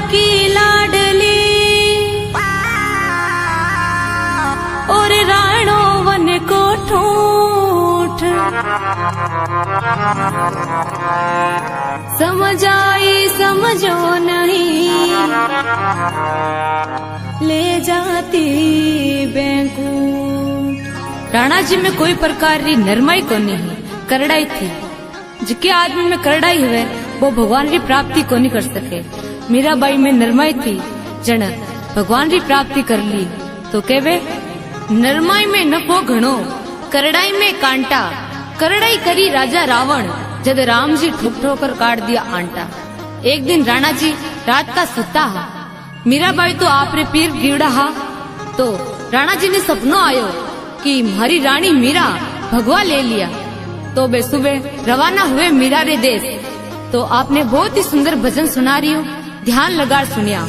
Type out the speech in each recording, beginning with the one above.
की लाडली और राणो वन को ठूठ समझ आई समझो नहीं ले जाती बैंकू। राणा जी में कोई प्रकार की नरमाई को नहीं करड़ाई थी। जिके आदमी में करड़ाई हुए वो भगवान की प्राप्ति को नहीं कर सके। मीराबाई में नरमाई थी, जन भगवान की प्राप्ति कर ली तो केवे नरमाई में नफो घणो करड़ाई में कांटा। करड़ाई करी राजा रावण जद राम जी ठोक ठोकर काट दिया आंटा। एक दिन राणा जी रात का सुता हा, मीराबाई तो आपरे पीर गिवड़ा हा। तो राणा जी ने सपनो आयो कि हमारी रानी मीरा भगवा ले लिया। तो वे सुबह रवाना हुए मीरा रे देश। तो आपने बहुत ही सुंदर भजन सुना रही हूँ, ध्यान लगा सुनिया।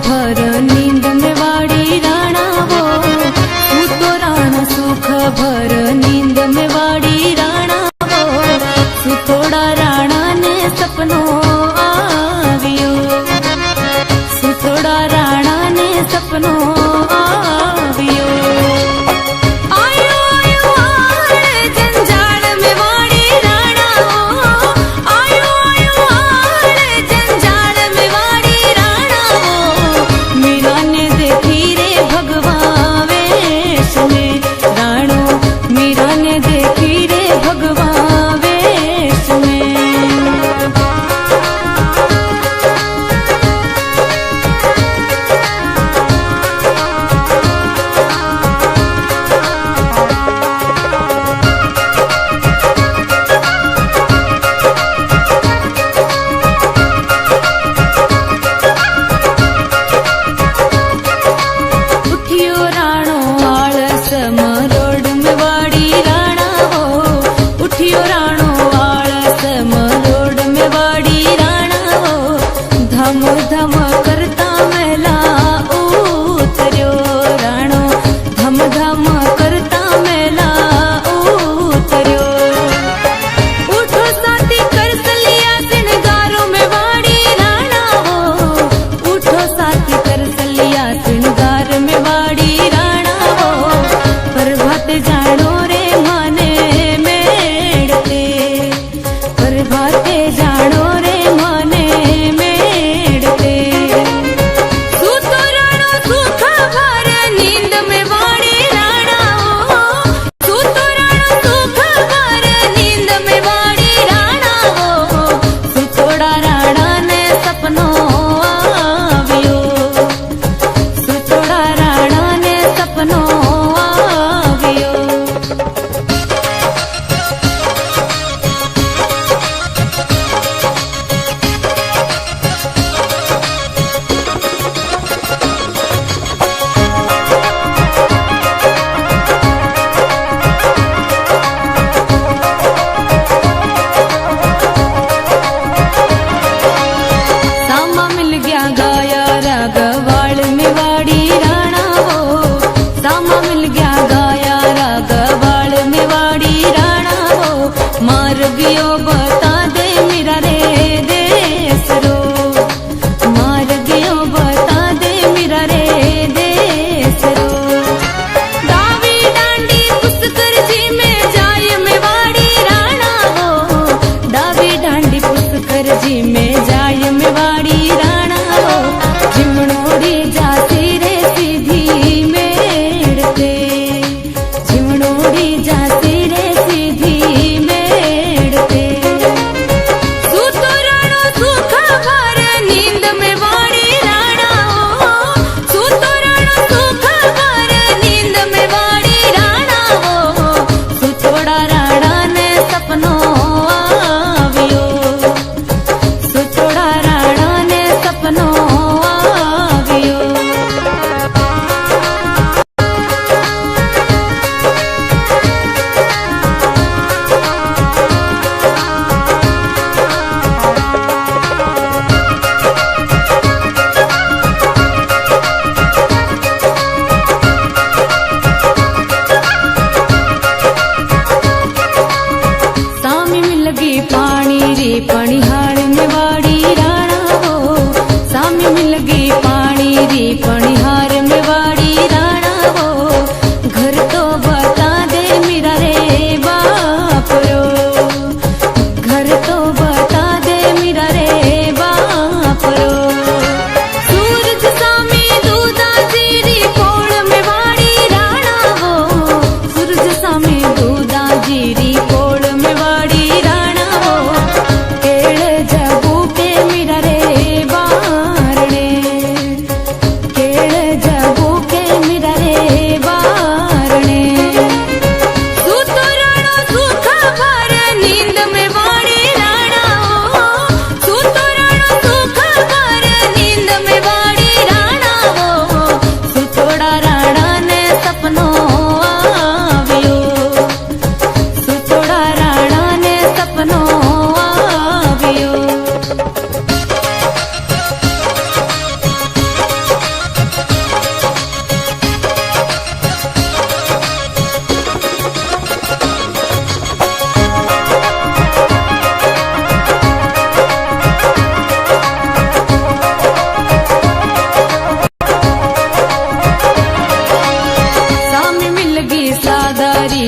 भर नींद में वाड़ी राणा वो, तू तो राणा सुख भर नींद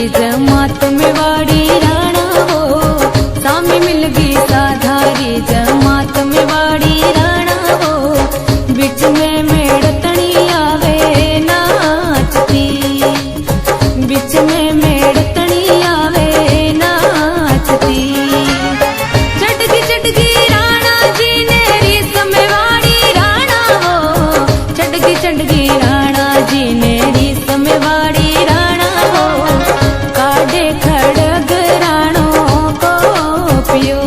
जमात में वाड़ी राणा हो, सामी मिल गई साधारी जमात में वाड़ी राणा हो, बीच में मेड़तनी आवे नाचती, बीच में मेड़तनी आवे नाचती। चटकी राणा जी ने रीस में वाड़ी राणा हो, चटकी राणा जी ने रीस में वाड़ी राणा हो, काढ़े खड़ग राणो को पियो,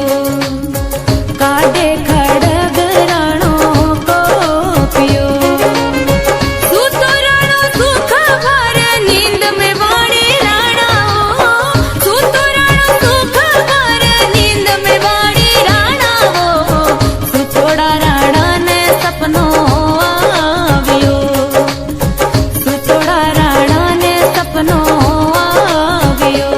काढ़े खड़ग राणो को पियो। सूतो राणो सुख भर नींद में वाड़ी राणा हो, सूतो राणो सुख भर नींद में वाड़ी राणा हो, सुतोड़ा राणा ने सपनो आवियो, सुतोड़ा राणा ने सपनो आवियो।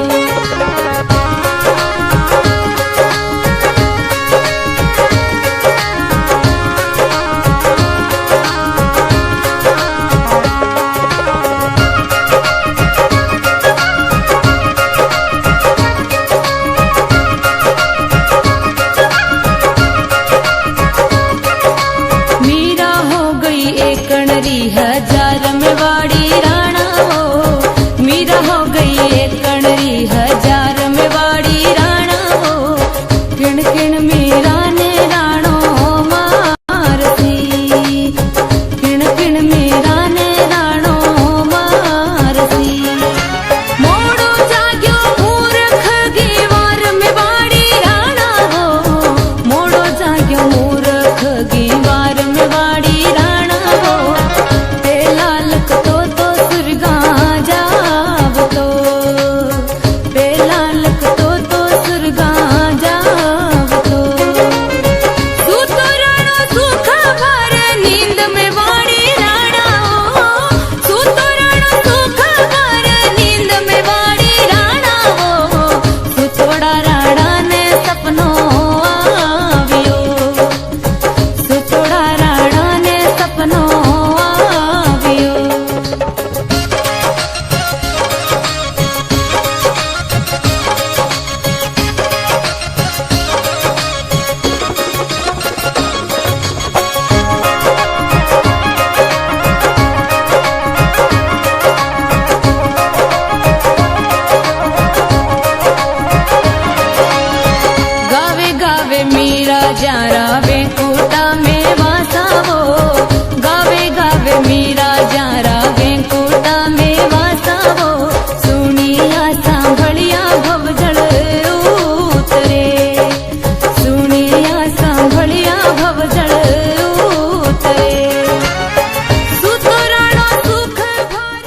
मीरा हो गई एक कणरी हजार में वाड़ी राणा हो, मीरा हो गई एक कणरी हजार में वाड़ी राणा हो, किण किण मीरा ने राणो मारती, किण किण मीरा ने राणो मारती। मोड़ो जाग्यो मूर्ख गीवार में वाड़ी राणा हो, मोड़ो जाग्यो मूर्ख गीवार में वाड़ी राणा हो, पेला लखतो तो सुरगा जावतो, पेला लखतो तो सुरगा जावतो। सूतो राणो सुख भर नींद में वाड़ी राणा हो, सूतो राणो सुख भर नींद में वाड़ी राणा हो, सुतोड़ा राणा ने सपनो आवियो, सुतोड़ा राणा ने सपनो आवियो। गावे गावे मीरा जारा वेंकुटा में वासा हो, गावे गावे मीरा जारा वेंकुटा में वासा हो, सुनिया सांभलिया भवजल उतरे, सुनिया सांभलिया भवजल उतरे। सूतो राणो सुख भर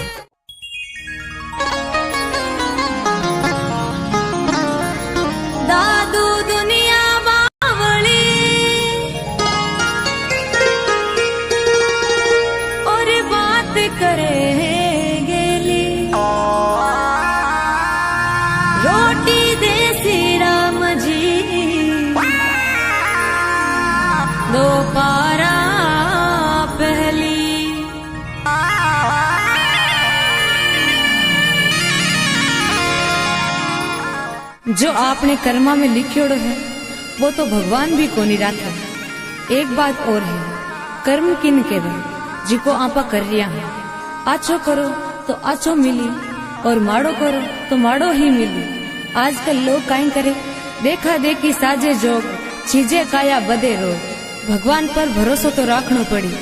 दादू दुनिया बावली और बात करे गेली, रोटी देसी राम जी दो पारा पहली। जो आपने कर्मा में लिखियोड़ो है वो तो भगवान भी कोनी राखे। एक बात और है, कर्म किन केवे जिको आपा कर रिया है। आछो करो तो आछो मिली और माड़ो करो तो माड़ो ही मिली। आजकल लोग काई करे, देखा देखी साजे जोग, चीजे काया बदे रोग। भगवान पर भरोसा तो राखनो पड़ी।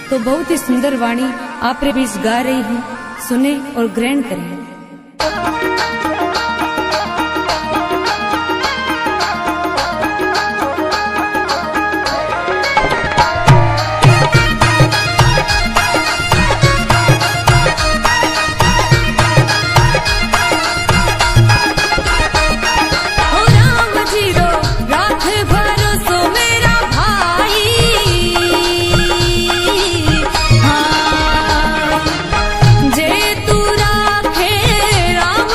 तो बहुत ही सुंदर वाणी आपरे बीच गा रही हूँ, सुने और ग्रहण करें। जे तू राखे राम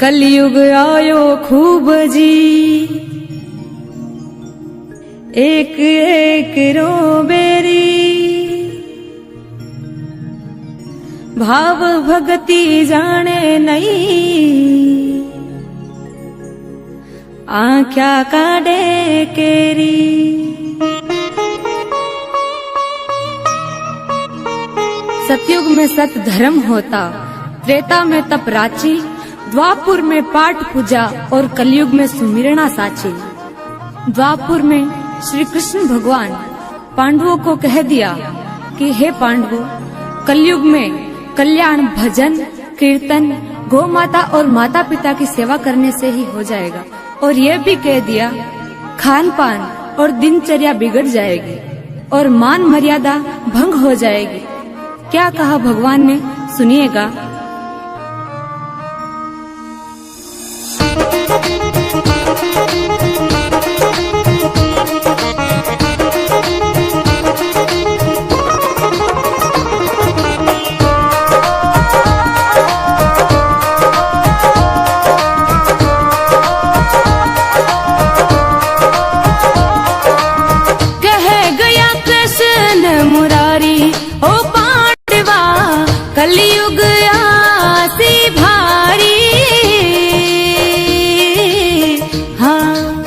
कलयुग आयो खूब जी, एक एक रो बेरी, भाव भगति जाने नहीं, आँख्या काढ़े केरी। सतयुग में सत धर्म होता, त्रेता में तप राची, द्वापुर में पाठ पूजा और कलयुग में सुमिरना साची। द्वापुर में श्री कृष्ण भगवान पांडवों को कह दिया कि हे पांडवों, कलयुग में कल्याण भजन कीर्तन गौ माता और माता पिता की सेवा करने से ही हो जाएगा। और यह भी कह दिया खान पान और दिनचर्या बिगड़ जाएगी और मान मर्यादा भंग हो जाएगी। क्या कहा भगवान ने, सुनिएगा। कलयुग आसी भारी, हाँ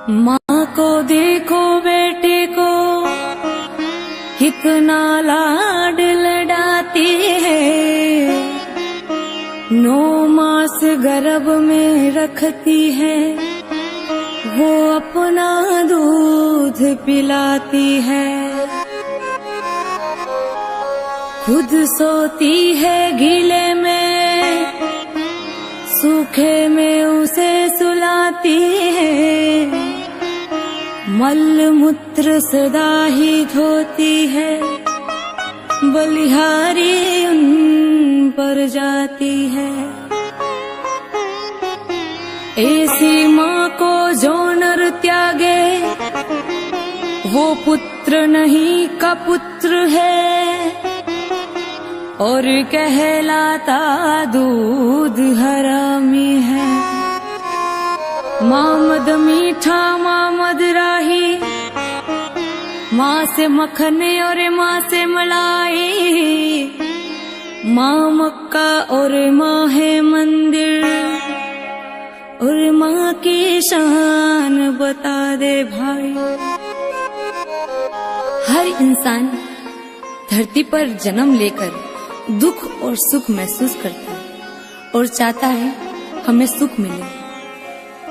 माँ को देखो बेटे को कितना लाड लडाती है, 9 मास गर्भ में रखती है, वो अपना दूध पिलाती है, खुद सोती है गीले में, सूखे में उसे सुलाती है, मल मूत्र सदा ही धोती है, बलिहारी उन पर जाती है। ऐसी माँ को जो नर त्यागे, वो पुत्र नहीं का पुत्र है, और कहलाता दूध हरामी है। माँ मद मीठा माँ मद राही, माँ से मक्खन और माँ से मलाई, माँ मक्का और माँ है मंदिर, और माँ की शान बता दे भाई। हर इंसान धरती पर जन्म लेकर दुख और सुख महसूस करता है और चाहता है हमें सुख मिले,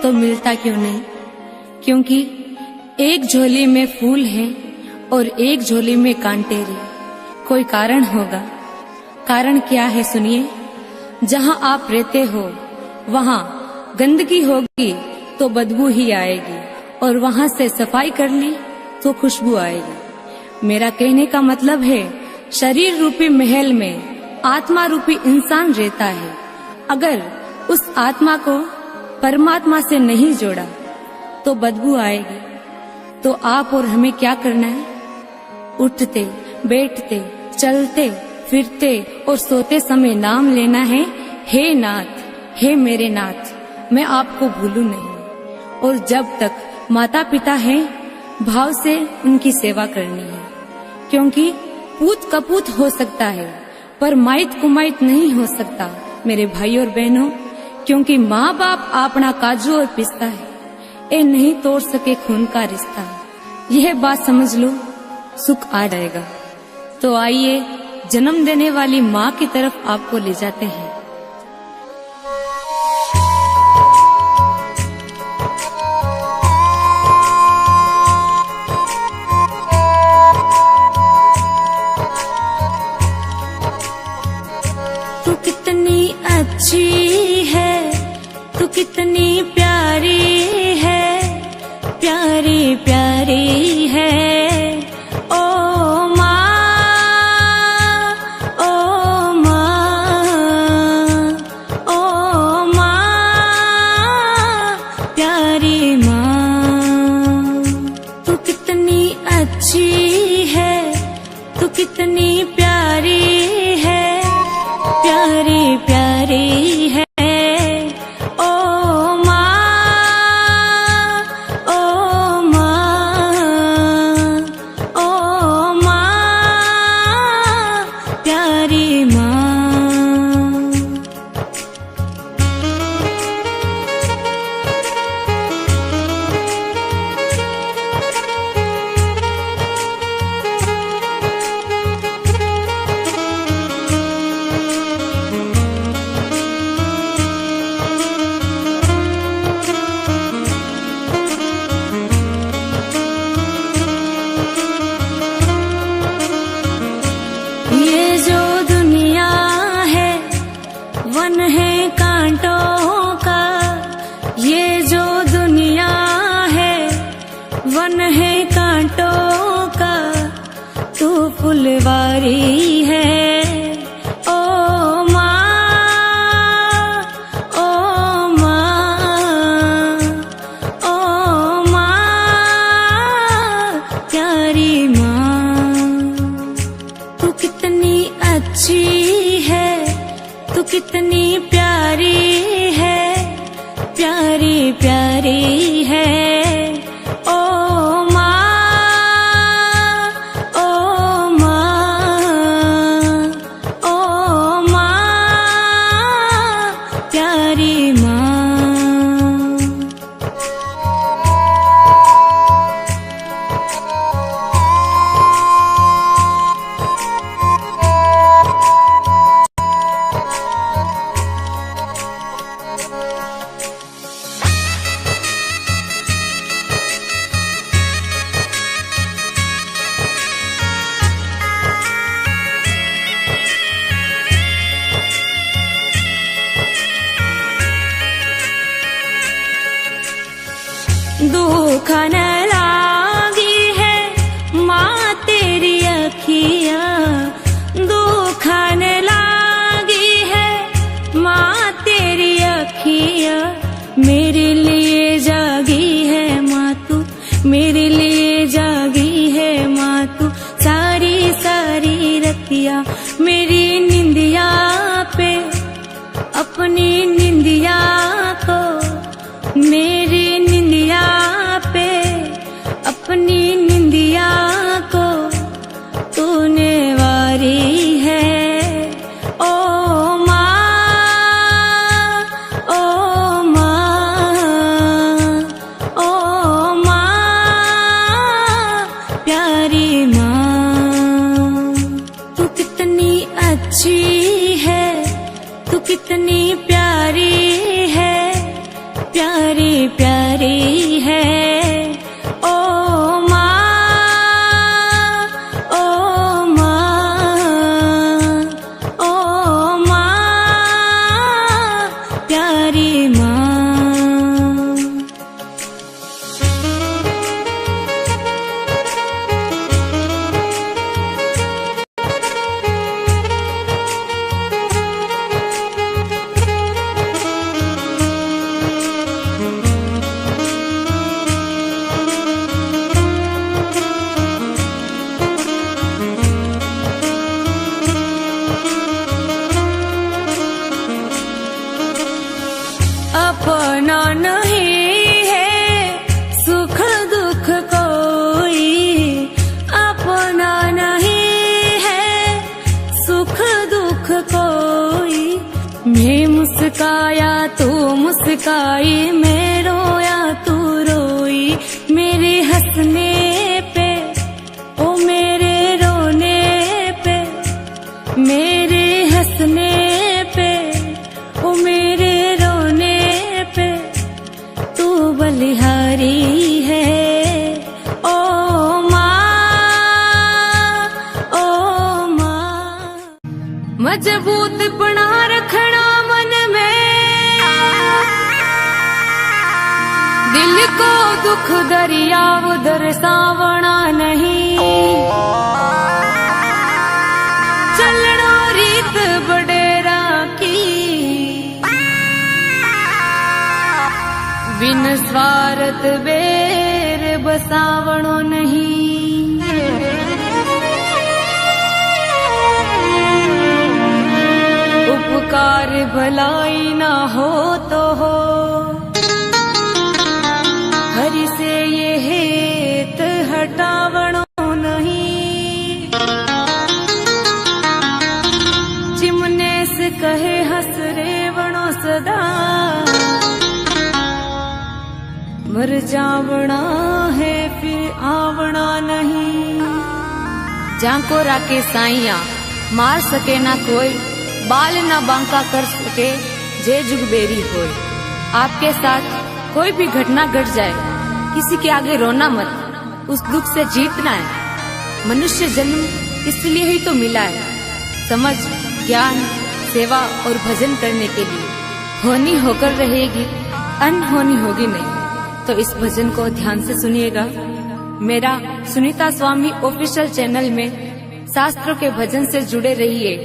तो मिलता क्यों नहीं? क्योंकि एक झोली में फूल है और एक झोली में कांटेरी। कोई कारण होगा। कारण क्या है सुनिए। जहाँ आप रहते हो वहाँ गंदगी होगी तो बदबू ही आएगी, और वहाँ से सफाई कर ली तो खुशबू आएगी। मेरा कहने का मतलब है, शरीर रूपी महल में आत्मा रूपी इंसान रहता है। अगर उस आत्मा को परमात्मा से नहीं जोड़ा तो बदबू आएगी। तो आप और हमें क्या करना है? उठते बैठते चलते फिरते और सोते समय नाम लेना है, हे नाथ, हे मेरे नाथ, मैं आपको भूलूं नहीं। और जब तक माता पिता हैं, भाव से उनकी सेवा करनी है। क्योंकि पूत कपूत हो सकता है पर माइत कुमाइत नहीं हो सकता मेरे भाई और बहनों। क्योंकि माँ बाप अपना काजू और पिस्ता है, ये नहीं तोड़ सके खून का रिश्ता। यह बात समझ लो, सुख आ जाएगा। तो आइए जन्म देने वाली माँ की तरफ आपको ले जाते हैं। तू कितनी अच्छी है, तू कितनी प्यारी है, प्यारी प्यारी है। ओ माँ, ओ माँ, ओ माँ, प्यारी माँ। तू कितनी अच्छी है, तू कितनी प्यारी है, प्यारी प्यारी है। वन है कांटों का, ये जो दुनिया है वन है कांटों का, तू फुलवारी है। ओ माँ, ओ माँ, ओ माँ, प्यारी माँ। तू कितनी अच्छी है, तू कितनी प्यारी है, प्यारी प्यारी है। ओ माँ, ओ माँ, ओ माँ, प्यारी माँ। किया मेरी निंदिया पे, अपनी निंदिया को, मेरी निंदिया पे, अपनी निंदिया को तूने वारी है। ओ माँ, ओ माँ, ओ माँ, प्यारी माँ, तू कितनी अच्छी है, तू कितनी प्यारी है, प्यारी प्यारी है। ओ माँ, ओ माँ, ओ माँ, प्यारी माँ। अपना नहीं है सुख दुख कोई, अपना नहीं है सुख दुख कोई। मैं मुस्काया तू मुस्काई, मैं रोया तू रोई, मेरे हंसने पे ओ मेरे रोने पे, मेरे हंसने पे ओ मेरे रोने पे तू बलिहारी है। ओ माँ, ओ माँ, मजबूत बना रखना मन में, दिल को दुख दरिया उधर सावना नहीं, चलना रीत बडेरा की, बिन स्वार्थ बेर बसावणो नहीं। उपकार भलाई ना हो तो हो, हरि से ये हेत हटावणो नहीं। चिमने से कहे हंस रेवणो सदा, मर जावना है फिर आवना नहीं। जाको राके साइया मार सके ना कोई, बाल ना बांका कर सके जे जुगबेरी होय। आपके साथ कोई भी घटना घट जाए, किसी के आगे रोना मत, उस दुख से जीतना है। मनुष्य जन्म इसलिए ही तो मिला है, समझ, ज्ञान, सेवा और भजन करने के लिए। होनी होकर रहेगी, अनहोनी होगी नहीं। तो इस भजन को ध्यान से सुनिएगा। मेरा सुनीता स्वामी ऑफिशियल चैनल में शास्त्रों के भजन से जुड़े रहिए।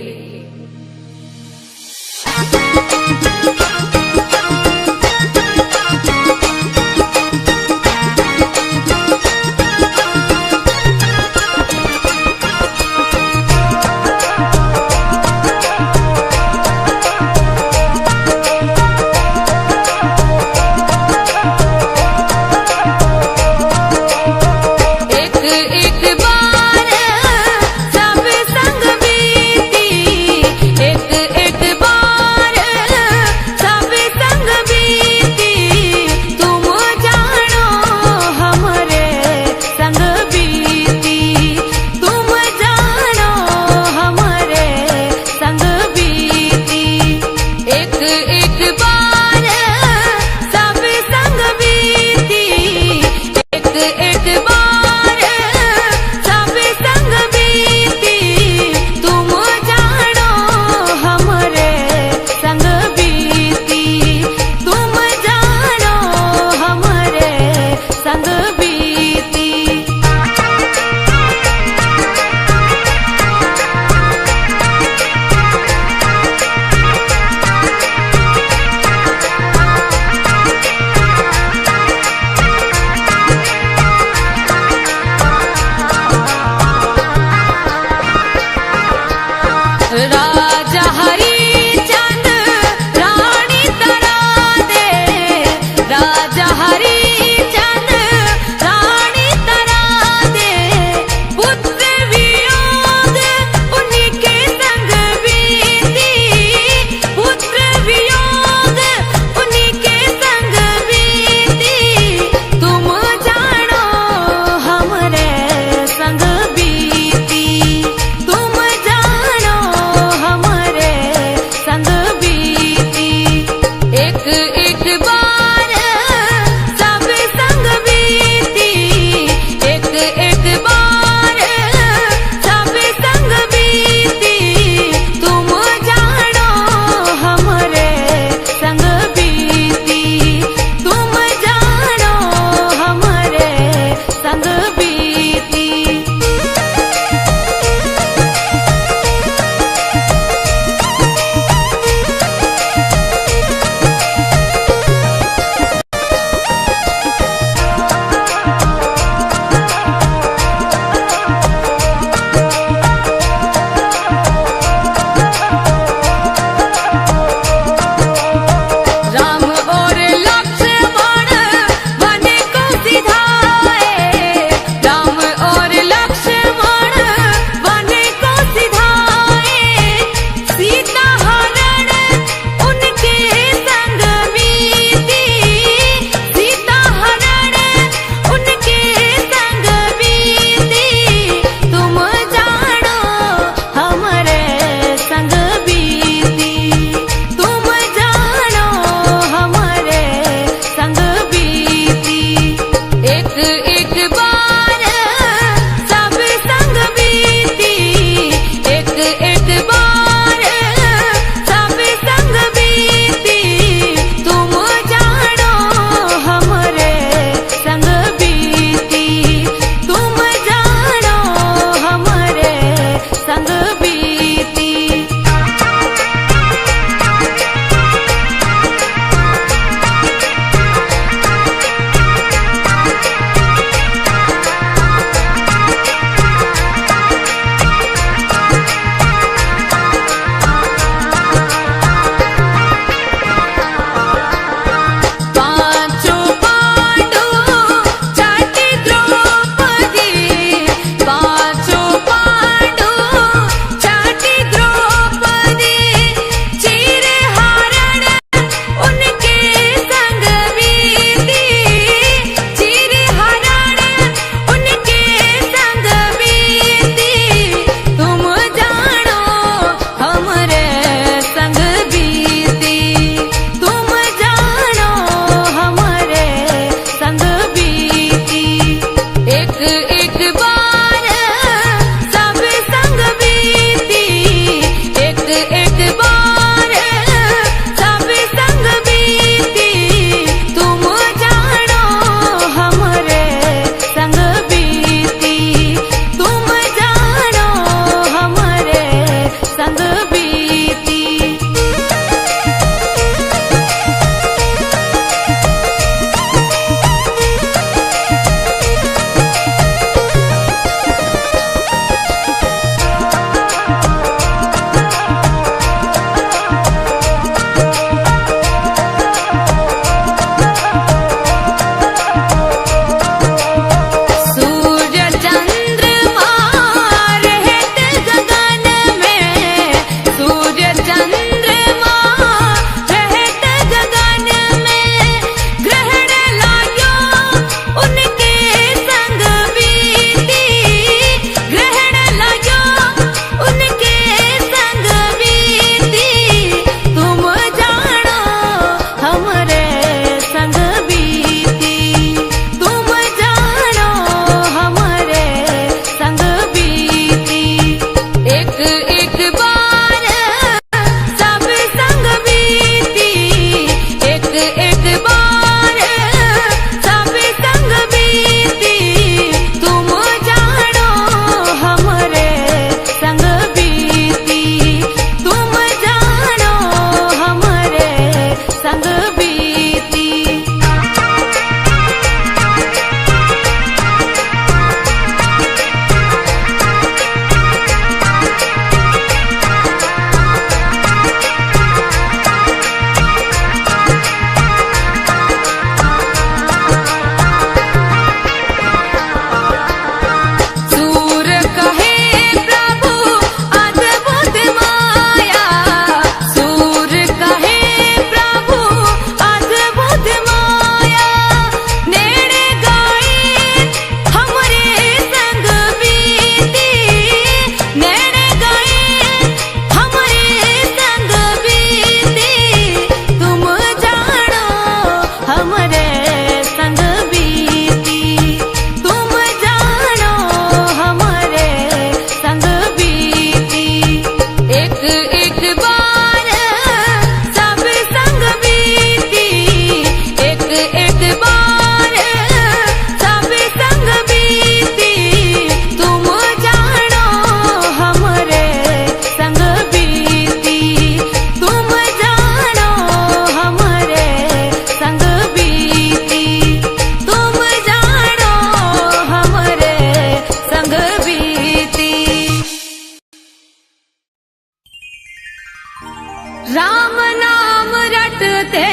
राम नाम रटते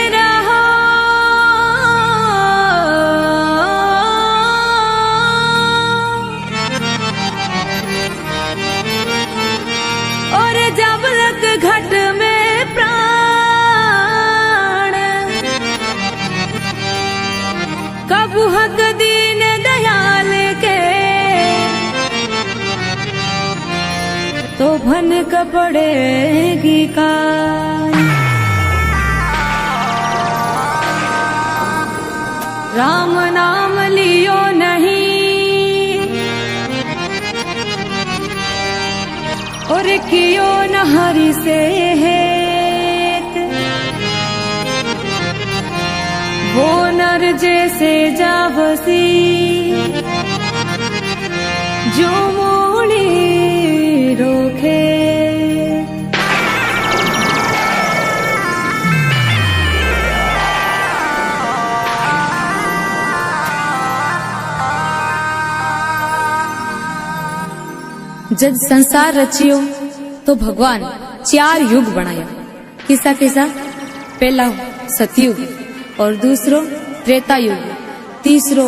रहो, और जब लग घट में प्राण, कबू हक दीन दयाल के, तो भन कपड़ेगी कान। राम नाम लियो नहीं, और कियो न हरि से हेत, वो नर जैसे जावसी, जो मोड़ी रोखे। जब संसार रचियो तो भगवान 4 युग बनाया। किसा किसा? पहला सतयुग, और दूसरो त्रेता युग, तीसरो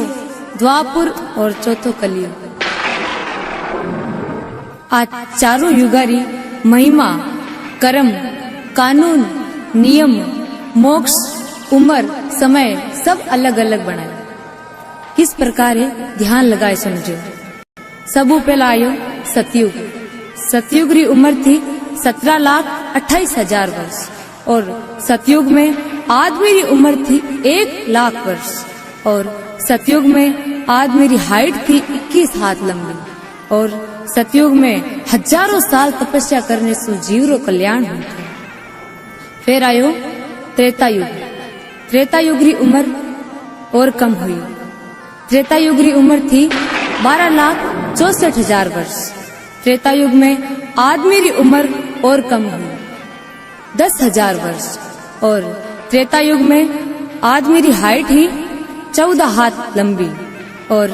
द्वापुर, और चौथो कलयुग। आज चारों युगारी महिमा, कर्म, कानून, नियम, मोक्ष, उम्र, समय सब अलग अलग बनाए। किस प्रकार है ध्यान लगाए समझो। सबू पहला आयो सतयुग। सतयुग री उम्र थी 17,28,000 वर्ष, और सतयुग में आदमी री उम्र थी 1,00,000 वर्ष, और सतयुग में आदमी री हाइट थी 21 हाथ लंबी, और सतयुग में हजारों साल तपस्या करने से जीव रो कल्याण होता। फिर आयो त्रेता युग। त्रेता युग री उम्र और कम हुई। त्रेता युग री उम्र थी 12,64,000 वर्ष। त्रेता युग में आदमी री उम्र और कम हुई 10,000 वर्ष, और त्रेता युग में आदमी री हाइट ही 14 हाथ लंबी, और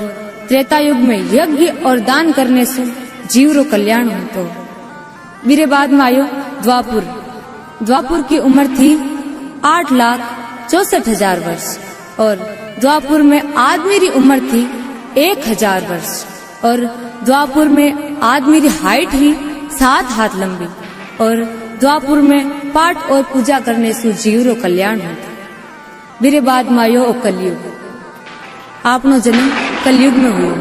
त्रेता युग में यज्ञ और दान करने से जीव रो कल्याण होतो। मेरे बाद में आयो द्वापुर। द्वापुर की उम्र थी 8,64,000 वर्ष, और द्वापुर में आदमी री उम्र थी 1,000 वर्ष, और द्वापुर में आदमी री हाइट ही 7 हाथ लंबी, और द्वापुर में पाठ और पूजा करने से जीव रो कल्याण होता। मेरे बाद में आयो कलयुग। आपनो जन्म कलयुग में हुआ।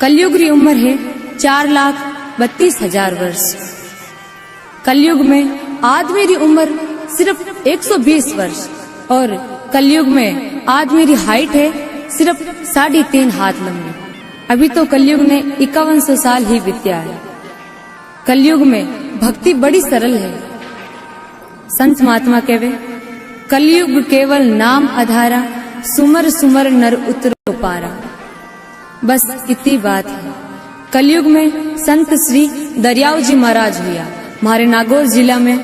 कलयुग री उम्र है 4,32,000 वर्ष। कलयुग में आदमी री उम्र सिर्फ 120 वर्ष, और कलयुग में आदमी री हाइट है सिर्फ 3.5 हाथ लंबी। अभी तो कलयुग ने 5100 साल ही बीत्या है। कलयुग में भक्ति बड़ी सरल है। संत महात्मा कहवे, कलयुग केवल नाम आधारा, सुमर सुमर नर उतरो पारा। बस इतनी बात है। कलयुग में संत श्री दरियाव जी महाराज हुआ। हमारे नागौर जिला में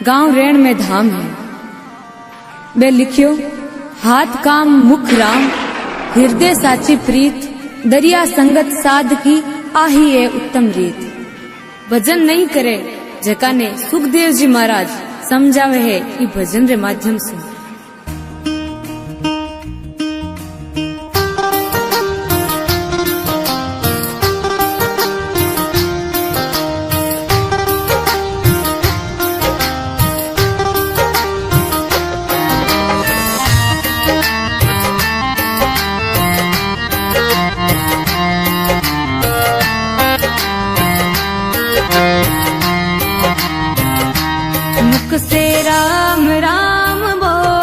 गांव रेण में धाम है। वे लिखियो, हाथ काम मुख राम, हृदय साची प्रीत, दरिया संगत साध की आही है उत्तम रीत। भजन नहीं करे जका ने सुखदेव जी महाराज समझावे है कि भजन रे माध्यम से। मुख से राम राम बोल,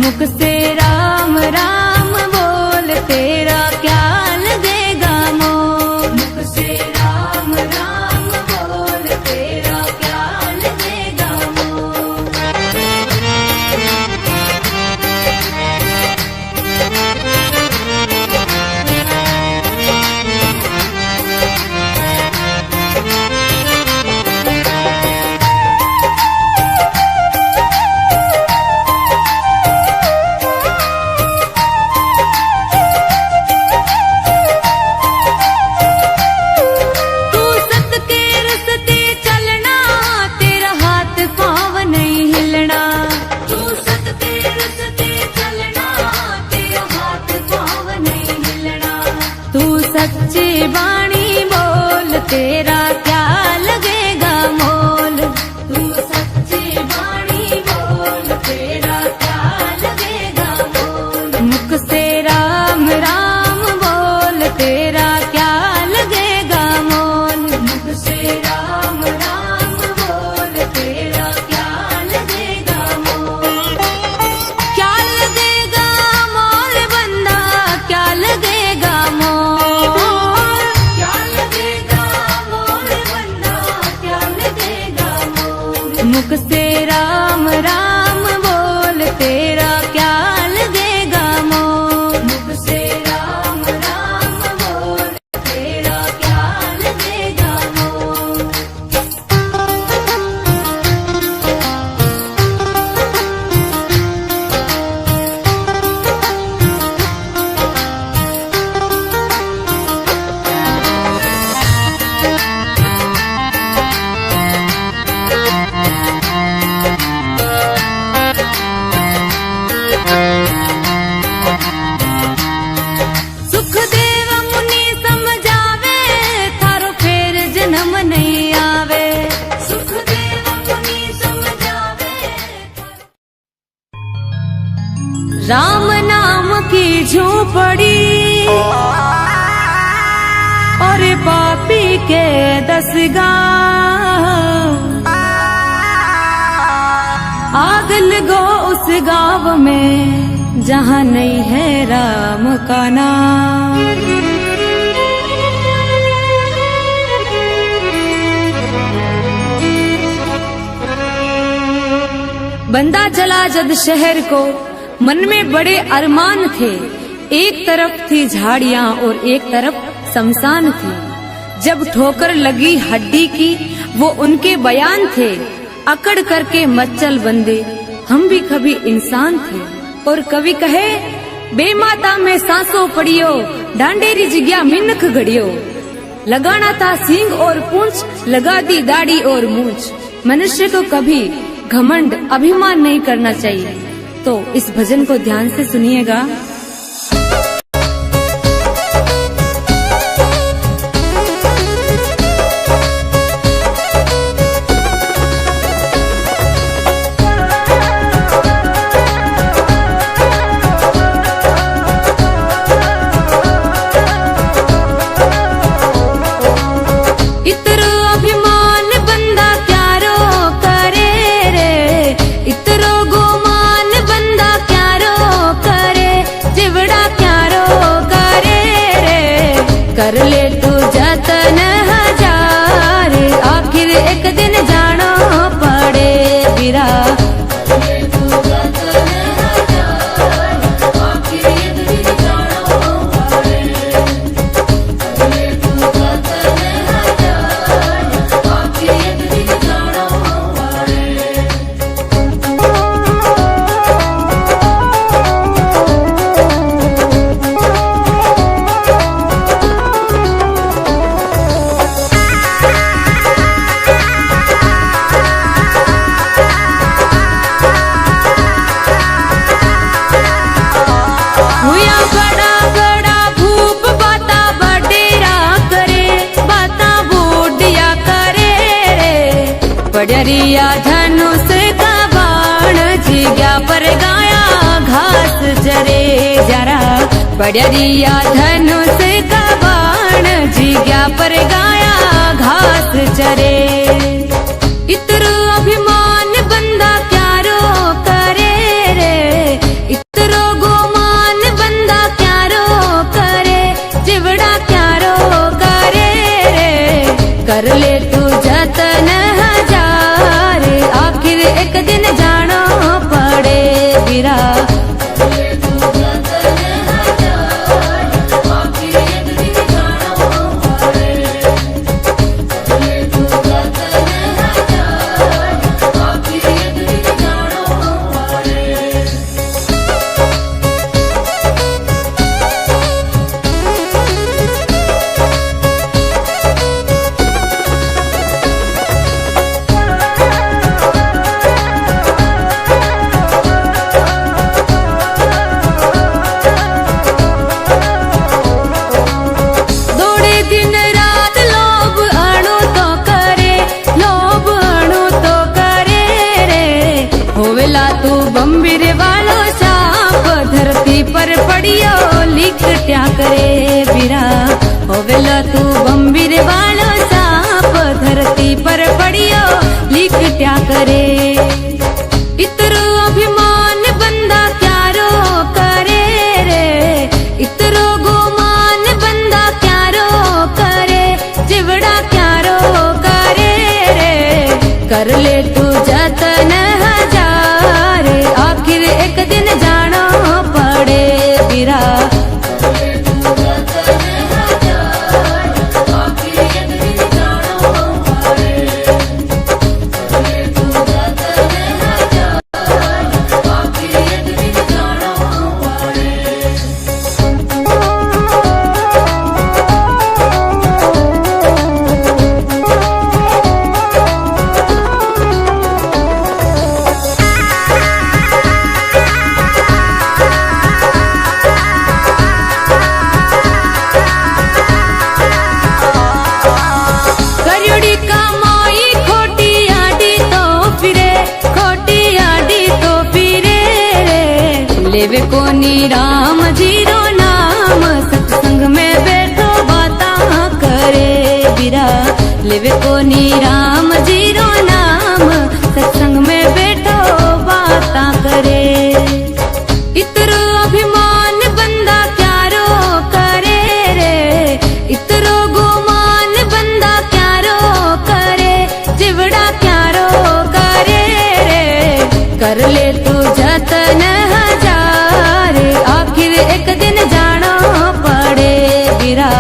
मुख से राम राम बोल तेरा क्या लगेगा मोल। मुख से राम राम बोल तेरा क्या लगेगा मोल। सच्ची वाणी बोल तेरा क्या लगेगा मोल। तू सच्ची वाणी बोल तेरा क्या लगेगा मोल। मुख से राम राम बोल तेरा क्या लगेगा मोल। मुख से राम राम बोल तेरा क्या लगेगा मोल। क्या लगेगा मोल बंदा क्या लगेगा मोल। मुख से राम राम बोल तेरा क्या लगेगा मोल। मुख से राम राम बोल तेरा क्या लगेगा मोल। सुखदेव मुनि समझावे थारो फेर जन्म नहीं आवे। सुखदेव मुनि समझावे राम नाम की झोपड़ी और पापी के 10 गाँव। आग लगो उस गाँव में जहाँ नहीं है राम का नाम। बंदा चला जद शहर को मन में बड़े अरमान थे। एक तरफ थी झाड़ियां और एक तरफ शमशान थी। जब ठोकर लगी हड्डी की वो उनके बयान थे। अकड़ करके मच्चल बंदे हम भी कभी इंसान थे। और कवि कहे बेमाता में सांसों पड़ियो डांडेरी जिग्या मिनख घड़ियो। लगाना था सींग और पूंछ लगा दी दाढ़ी और मूंछ। मनुष्य को कभी घमंड अभिमान नहीं करना चाहिए। तो इस भजन को ध्यान से सुनिएगा। इतरो अभिमान बंदा क्यारो करे रे। इतरो गोमान बंदा क्यारो करे। जिवड़ा क्यारो करे रे। कर ले तू जतन हजार आखिर एक दिन जानो पड़े बिरा। पडरिया धनुष का बाण जिग्या पर गाया घास चरे जरा। पडरिया धनुष का बाण जिग्या पर गाया घास चरे। इतरो अभिमान बंदा क्यारो करे रे। होवेला तू बम्बीर वालो साप धरती पर पड़ियो लिकट्या करे बिरा होवेला तू बम्बीर वालो साप धरती पर पड़ियो लिकट्या करे इतरो अभिमान बंदा क्यारो करे रे इतरो गुमान बंदा क्यारो करे चिवड़ा क्यारो करे रे कर ले तू जतन हजार आखिर एक दिन जाना पड़े बिरा लेवे कोनी राम जीरो नाम सत्संग में बैठो बाता करे बिरा लेवे कोनी राम जीरो नाम सत्संग में बैठो बाता करे इतरो अभिमान बंदा क्यारो करे रे इतरो गुमान बंदा क्यारो करे चिवड़ा क्यारो करे रे कर ले तू जतन आखिर एक दिन जाना पड़े बिरा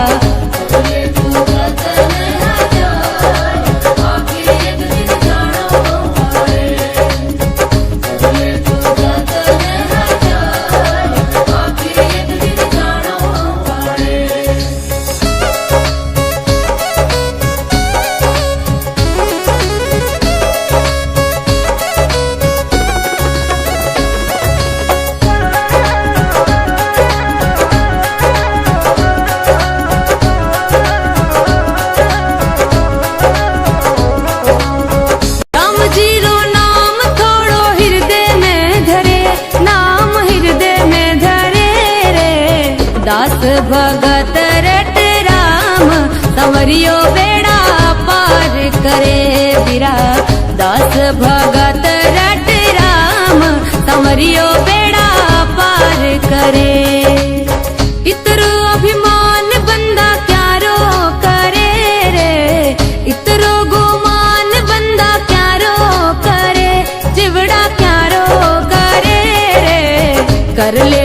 दास भगत रट राम संवरियो बेड़ा पार करे बिरा दास भगत रट राम संवरियो बेड़ा पार करे इतरो अभिमान बंदा क्यारो करे रे इतरो गुमान बंदा क्यारो करे चिवड़ा क्यारो करे रे कर ले